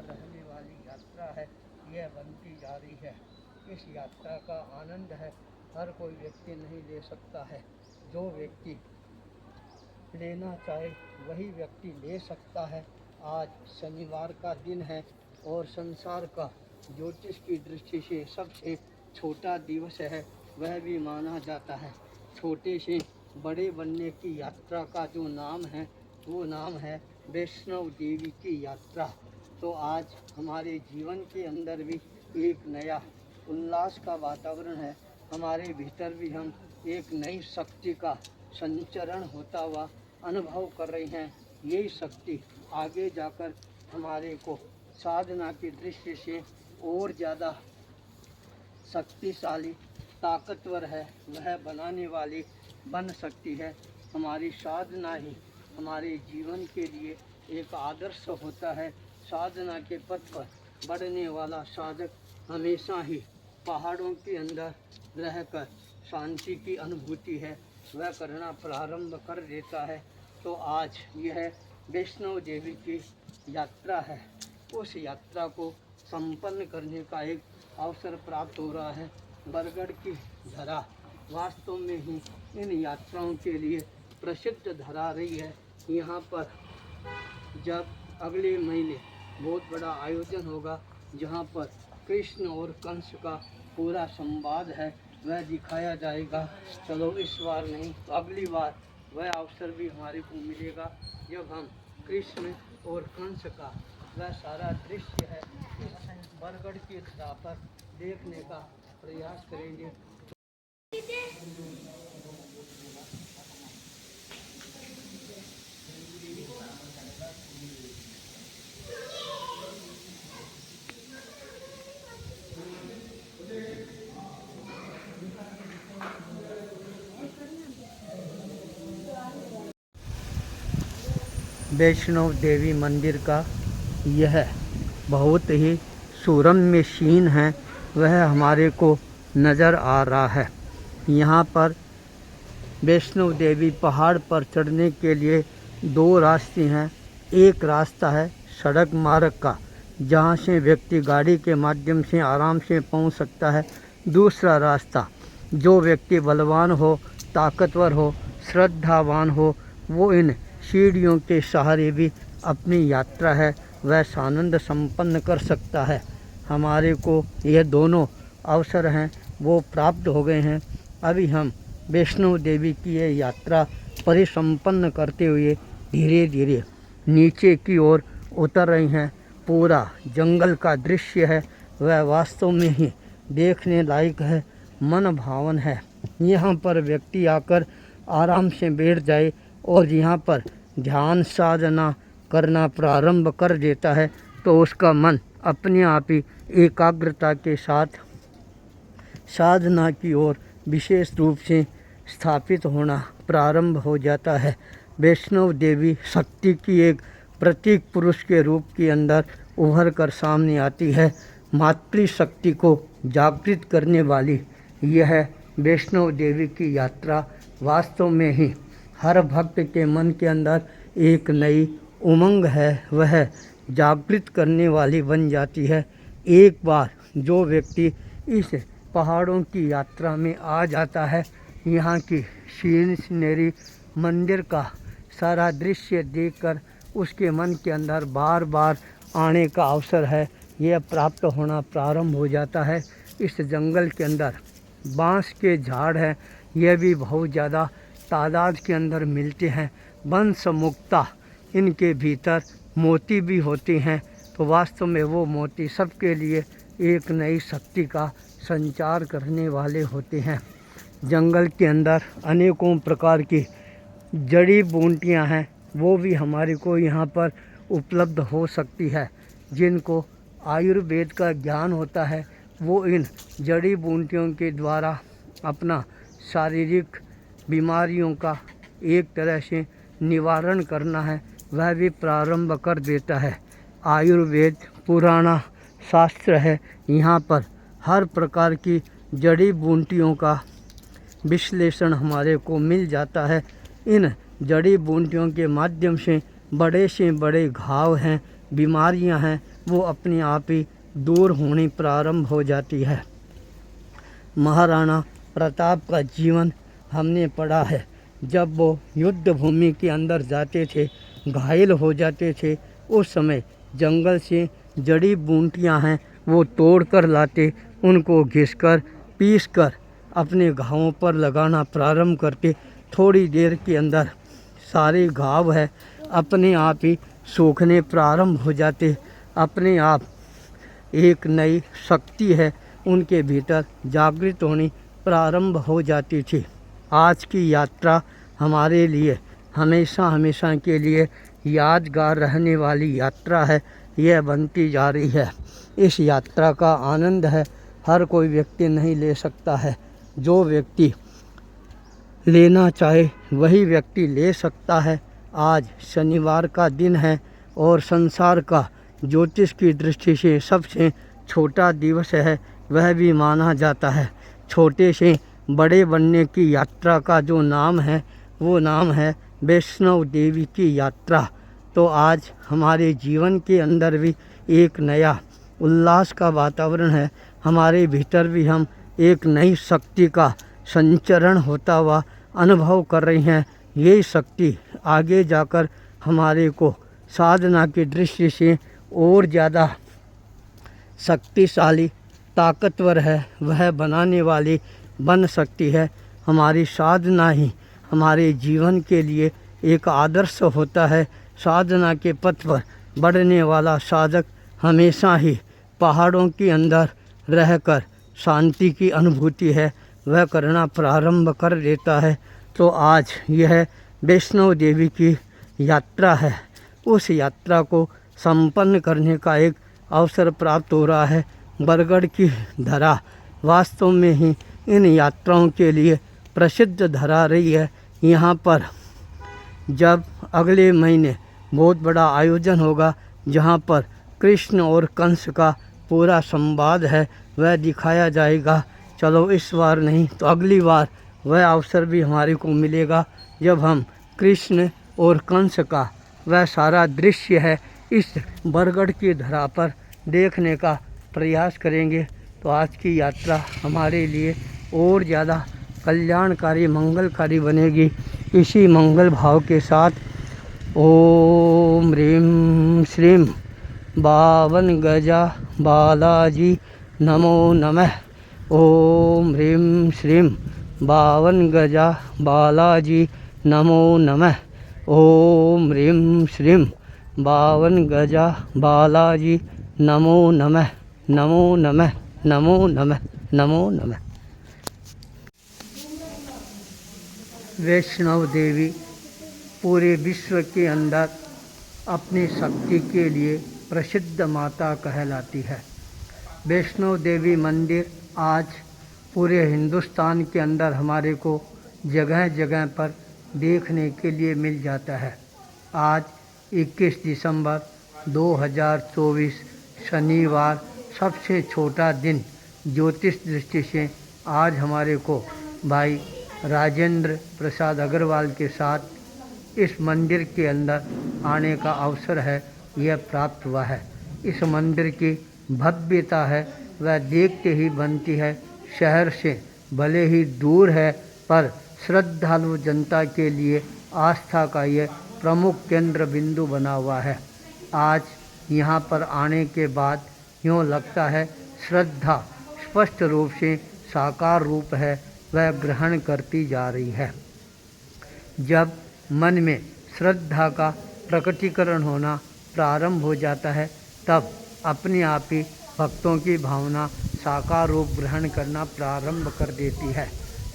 रहने वाली यात्रा है, यह बनती जा रही है। इस यात्रा का आनंद है हर कोई व्यक्ति नहीं ले सकता है। जो व्यक्ति लेना चाहे वही व्यक्ति ले सकता है। आज शनिवार का दिन है और संसार का ज्योतिष की दृष्टि से सबसे छोटा दिवस है, वह भी माना जाता है। छोटे से बड़े बनने की यात्रा का जो नाम है वो नाम है वैष्णव देवी की यात्रा। तो आज हमारे जीवन के अंदर भी एक नया उल्लास का वातावरण है। हमारे भीतर भी हम एक नई शक्ति का संचरण होता हुआ अनुभव कर रहे हैं। यही शक्ति आगे जाकर हमारे को साधना की दृष्टि से और ज़्यादा शक्तिशाली ताकतवर है, वह बनाने वाली बन सकती है। हमारी साधना ही हमारे जीवन के लिए एक आदर्श होता है। साधना के पथ पर बढ़ने वाला साधक हमेशा ही पहाड़ों के अंदर रहकर शांति की अनुभूति है वह करना प्रारंभ कर देता है। तो आज यह वैष्णव देवी की यात्रा है, उस यात्रा को संपन्न करने का एक अवसर प्राप्त हो रहा है। बरगढ़ की धरा वास्तव में ही इन यात्राओं के लिए प्रसिद्ध धरा रही है। यहाँ पर जब अगले महीने बहुत बड़ा आयोजन होगा, जहाँ पर कृष्ण और कंस का पूरा संवाद है वह दिखाया जाएगा। चलो इस बार नहीं तो अगली बार वह अवसर भी हमारे को मिलेगा जब हम कृष्ण और कंस का वह सारा दृश्य है इस बरगढ़ की धरा पर देखने का प्रयास करेंगे। वैष्णव देवी मंदिर का यह बहुत ही सुरम्य सीन है, वह हमारे को नज़र आ रहा है। यहाँ पर वैष्णव देवी पहाड़ पर चढ़ने के लिए दो रास्ते हैं। एक रास्ता है सड़क मार्ग का, जहाँ से व्यक्ति गाड़ी के माध्यम से आराम से पहुँच सकता है। दूसरा रास्ता जो व्यक्ति बलवान हो, ताकतवर हो, श्रद्धावान हो, वो इन सीढ़ियों के सहारे भी अपनी यात्रा है वह आनंद संपन्न कर सकता है। हमारे को यह दोनों अवसर हैं वो प्राप्त हो गए हैं। अभी हम वैष्णव देवी की यह यात्रा परिसंपन्न करते हुए धीरे धीरे नीचे की ओर उतर रही हैं। पूरा जंगल का दृश्य है वह वास्तव में ही देखने लायक है, मन भावन है। यहाँ पर व्यक्ति आकर आराम से बैठ जाए और यहाँ पर ध्यान साधना करना प्रारंभ कर देता है तो उसका मन अपने आप ही एकाग्रता के साथ साधना की ओर विशेष रूप से स्थापित होना प्रारंभ हो जाता है। वैष्णव देवी शक्ति की एक प्रतीक पुरुष के रूप के अंदर उभर कर सामने आती है। मातृशक्ति को जागृत करने वाली यह वैष्णव देवी की यात्रा वास्तव में ही हर भक्त के मन के अंदर एक नई उमंग है वह जागृत करने वाली बन जाती है। एक बार जो व्यक्ति इस पहाड़ों की यात्रा में आ जाता है, यहाँ की सीन सीनरी मंदिर का सारा दृश्य देखकर उसके मन के अंदर बार बार आने का अवसर है यह प्राप्त होना प्रारंभ हो जाता है। इस जंगल के अंदर बांस के झाड़ हैं, यह भी बहुत ज़्यादा तादाद के अंदर मिलते हैं। वंश मुक्ता इनके भीतर मोती भी होते हैं, तो वास्तव में वो मोती सबके लिए एक नई शक्ति का संचार करने वाले होते हैं। जंगल के अंदर अनेकों प्रकार की जड़ी बूटियाँ हैं, वो भी हमारे को यहाँ पर उपलब्ध हो सकती है। जिनको आयुर्वेद का ज्ञान होता है वो इन जड़ी बूटियों के द्वारा अपना शारीरिक बीमारियों का एक तरह से निवारण करना है वह भी प्रारंभ कर देता है। आयुर्वेद पुराना शास्त्र है, यहाँ पर हर प्रकार की जड़ी बूटियों का विश्लेषण हमारे को मिल जाता है। इन जड़ी बूटियों के माध्यम से बड़े घाव हैं, बीमारियां हैं, वो अपने आप ही दूर होनी प्रारंभ हो जाती है। महाराणा प्रताप का जीवन हमने पढ़ा है। जब वो युद्ध भूमि के अंदर जाते थे, घायल हो जाते थे, उस समय जंगल से जड़ी बूटियां हैं वो तोड़ कर लाते, उनको घिसकर पीसकर अपने घावों पर लगाना प्रारंभ करते। थोड़ी देर के अंदर सारे घाव है अपने आप ही सूखने प्रारंभ हो जाते। अपने आप एक नई शक्ति है उनके भीतर जागृत होनी प्रारंभ हो जाती थी। आज की यात्रा हमारे लिए हमेशा हमेशा के लिए यादगार रहने वाली यात्रा है, यह बनती जा रही है। इस यात्रा का आनंद है हर कोई व्यक्ति नहीं ले सकता है। जो व्यक्ति लेना चाहे वही व्यक्ति ले सकता है। आज शनिवार का दिन है और संसार का ज्योतिष की दृष्टि से सबसे छोटा दिवस है, वह भी माना जाता है। छोटे से बड़े बनने की यात्रा का जो नाम है वो नाम है वैष्णव देवी की यात्रा। तो आज हमारे जीवन के अंदर भी एक नया उल्लास का वातावरण है। हमारे भीतर भी हम एक नई शक्ति का संचरण होता हुआ अनुभव कर रही हैं। यही शक्ति आगे जाकर हमारे को साधना की दृष्टि से और ज़्यादा शक्तिशाली ताकतवर है, वह बनाने वाली बन सकती है। हमारी साधना ही हमारे जीवन के लिए एक आदर्श होता है। साधना के पथ पर बढ़ने वाला साधक हमेशा ही पहाड़ों के अंदर रहकर शांति की अनुभूति है वह करना प्रारंभ कर देता है। तो आज यह वैष्णव देवी की यात्रा है, उस यात्रा को संपन्न करने का एक अवसर प्राप्त हो रहा है। बरगढ़ की धरा वास्तव में ही इन यात्राओं के लिए प्रसिद्ध धरा रही है। यहाँ पर जब अगले महीने बहुत बड़ा आयोजन होगा जहाँ पर कृष्ण और कंस का पूरा संवाद है वह दिखाया जाएगा। चलो इस बार नहीं तो अगली बार वह अवसर भी हमारे को मिलेगा जब हम कृष्ण और कंस का वह सारा दृश्य है इस बरगढ़ की धरा पर देखने का प्रयास करेंगे। तो आज की यात्रा हमारे लिए और ज़्यादा कल्याणकारी मंगलकारी बनेगी। इसी मंगल भाव के साथ ओम ह्रीं श्रीं बावन गजा बालाजी नमो नमः। ओम ह्रीं श्रीं बावन गजा बालाजी नमो नमः। ओम ह्रीं श्रीं बावन गजा बालाजी नमो नमः। नमो नमः नमो नमः नमो नमः। वैष्णव देवी पूरे विश्व के अंदर अपनी शक्ति के लिए प्रसिद्ध माता कहलाती है। वैष्णव देवी मंदिर आज पूरे हिंदुस्तान के अंदर हमारे को जगह जगह पर देखने के लिए मिल जाता है। आज 21 दिसंबर 2024 शनिवार सबसे छोटा दिन ज्योतिष दृष्टि से आज हमारे को भाई राजेंद्र प्रसाद अग्रवाल के साथ इस मंदिर के अंदर आने का अवसर है यह प्राप्त हुआ है। इस मंदिर की भव्यता है वह देखते ही बनती है। शहर से भले ही दूर है पर श्रद्धालु जनता के लिए आस्था का यह प्रमुख केंद्र बिंदु बना हुआ है। आज यहाँ पर आने के बाद यूँ लगता है श्रद्धा स्पष्ट रूप से साकार रूप है वह ग्रहण करती जा रही है। जब मन में श्रद्धा का प्रकटीकरण होना प्रारंभ हो जाता है तब अपने आप ही भक्तों की भावना साकार रूप ग्रहण करना प्रारंभ कर देती है।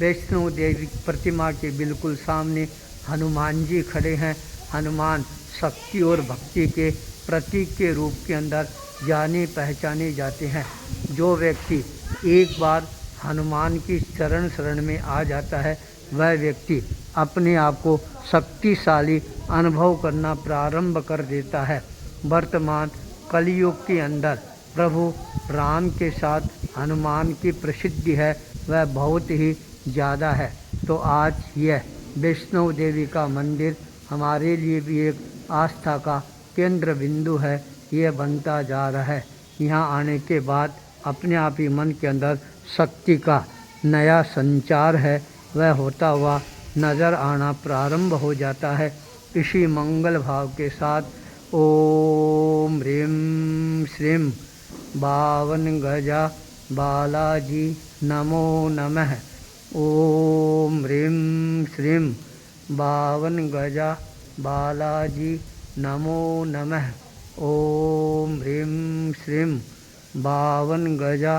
वैष्णो देवी प्रतिमा के बिल्कुल सामने हनुमान जी खड़े हैं। हनुमान शक्ति और भक्ति के प्रतीक के रूप के अंदर जाने पहचाने जाते हैं। जो व्यक्ति एक बार हनुमान की शरण में आ जाता है वह व्यक्ति अपने आप को शक्तिशाली अनुभव करना प्रारंभ कर देता है। वर्तमान कलयुग के अंदर प्रभु राम के साथ हनुमान की प्रसिद्धि है वह बहुत ही ज़्यादा है। तो आज यह वैष्णो देवी का मंदिर हमारे लिए भी एक आस्था का केंद्र बिंदु है। ये बनता जा रहा है। यहाँ आने के बाद अपने आप ही मन के अंदर शक्ति का नया संचार है वह होता हुआ नज़र आना प्रारंभ हो जाता है। इसी मंगल भाव के साथ ओम ह्रीं श्रीं बावन गजा बालाजी नमो नमः। ओम ह्रीं श्रीं बावन गजा बालाजी नमो नमः। ओम ह्रीं श्रीं बावन गजा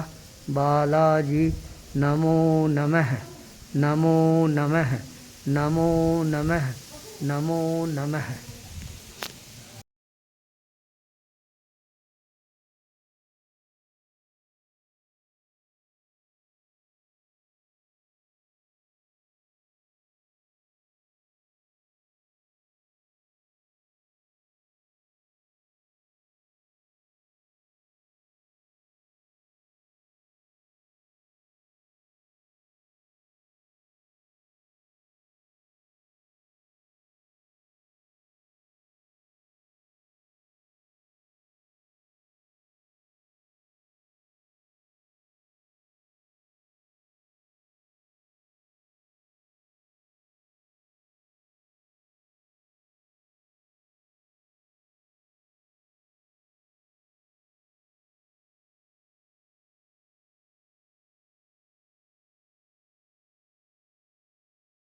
बालाजी नमो नमः। नमो नमः। नमो नमः। नमो नमः।